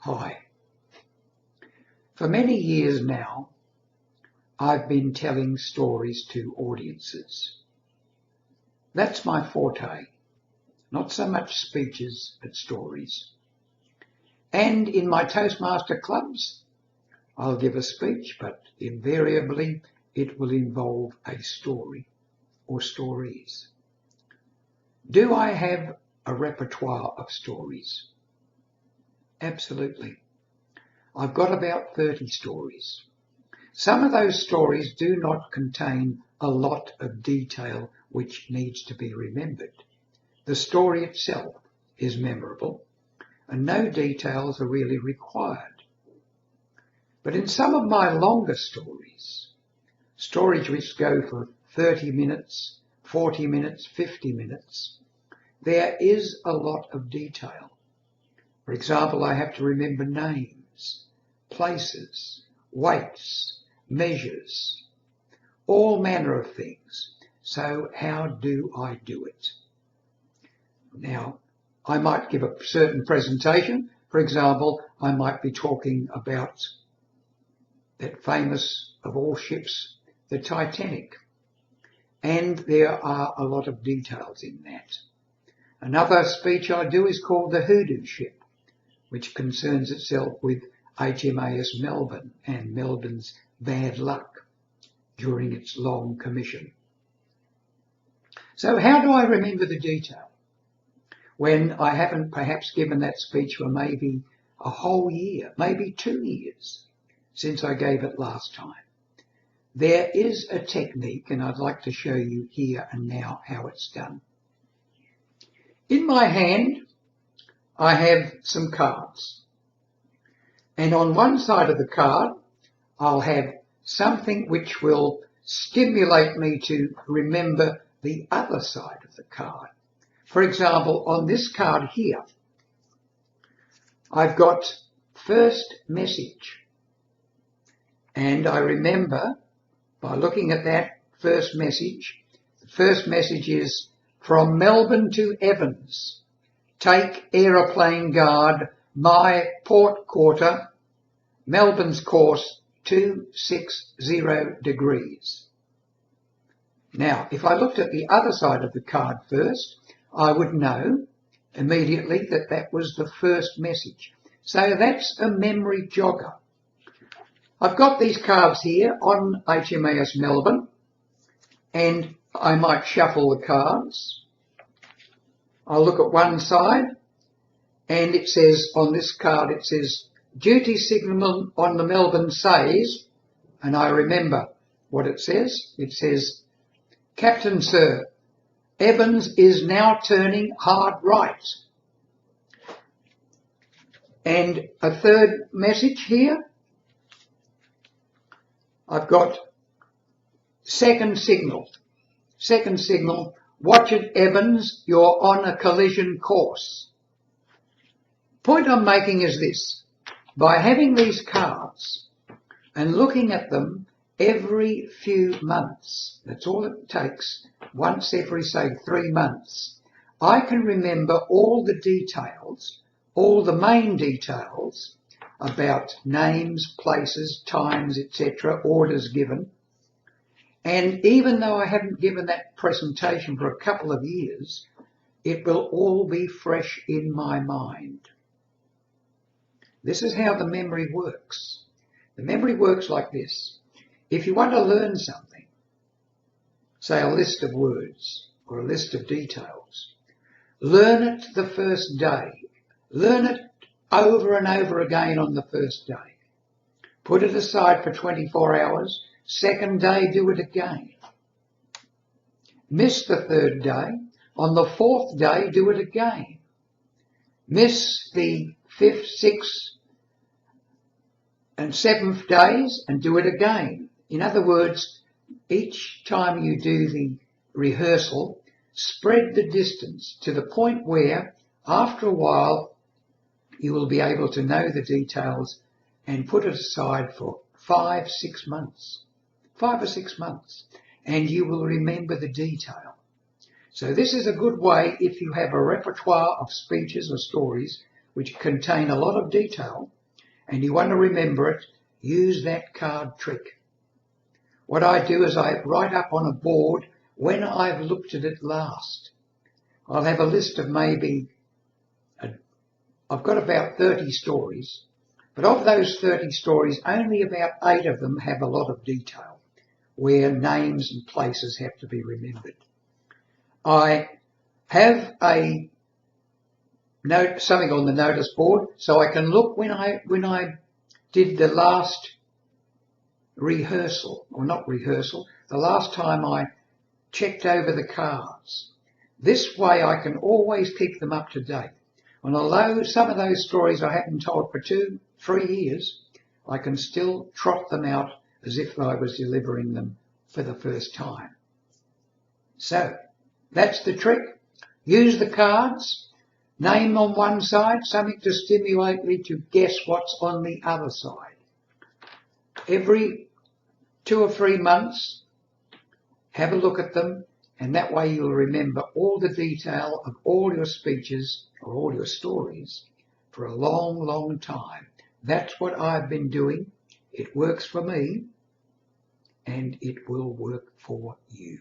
Hi. For many years now, I've been telling stories to audiences. That's my forte, not so much speeches, but stories. And in my Toastmaster clubs, I'll give a speech, but invariably it will involve a story or stories. Do I have a repertoire of stories? Absolutely. I've got about 30 stories. Some of those stories do not contain a lot of detail which needs to be remembered. The story itself is memorable and no details are really required. But in some of my longer stories which go for 30 minutes, 40 minutes, 50 minutes, there is a lot of detail. For example, I have to remember names, places, weights, measures, all manner of things. So how do I do it? Now, I might give a certain presentation. For example, I might be talking about that famous of all ships, the Titanic. And there are a lot of details in that. Another speech I do is called the Hoodoo Ship, which concerns itself with HMAS Melbourne and Melbourne's bad luck during its long commission. So how do I remember the detail when I haven't perhaps given that speech for maybe a whole year, maybe 2 years since I gave it last time? There is a technique, and I'd like to show you here and now how it's done. In my hand, I have some cards. And on one side of the card, I'll have something which will stimulate me to remember the other side of the card. For example, on this card here, I've got first message. And I remember by looking at that first message, the first message is from Melbourne to Evans. Take aeroplane guard, my port quarter, Melbourne's course 260 degrees. Now, if I looked at the other side of the card first, I would know immediately that that was the first message. So that's a memory jogger. I've got these cards here on HMAS Melbourne, and I might shuffle the cards. I'll look at one side, and it says on this card, it says, duty signal on the Melbourne says, and I remember what it says. It says, Captain Sir, Evans is now turning hard right. And a third message here, I've got second signal, watch it Evans, you're on a collision course. Point I'm making is this: by having these cards and looking at them every few months, that's all it takes, once every, say, 3 months, I can remember all the details, all the main details about names, places, times, etc., orders given. And even though I haven't given that presentation for a couple of years, it will all be fresh in my mind. This is how the memory works. The memory works like this. If you want to learn something, say a list of words or a list of details, learn it the first day. Learn it over and over again on the first day. Put it aside for 24 hours. Second day, do it again. Miss the third day. On the fourth day, do it again. Miss the fifth, sixth, and seventh days and do it again. In other words, each time you do the rehearsal, spread the distance to the point where, after a while, you will be able to know the details and put it aside for 5 or 6 months. 5 or 6 months. And you will remember the detail. So this is a good way, if you have a repertoire of speeches or stories, which contain a lot of detail and you want to remember it, use that card trick. What I do is I write up on a board when I've looked at it last. I'll have a list of I've got about 30 stories, but of those 30 stories, only about 8 of them have a lot of detail, where names and places have to be remembered. I have something on the notice board so I can look when I did the last rehearsal, or not rehearsal, the last time I checked over the cards. This way I can always keep them up to date. And although some of those stories I haven't told for 2-3 years, I can still trot them out as if I was delivering them for the first time. So, that's the trick. Use the cards, name on one side, something to stimulate me to guess what's on the other side. Every 2 or 3 months, have a look at them, and that way you'll remember all the detail of all your speeches or all your stories for a long, long time. That's what I've been doing. It works for me, and it will work for you.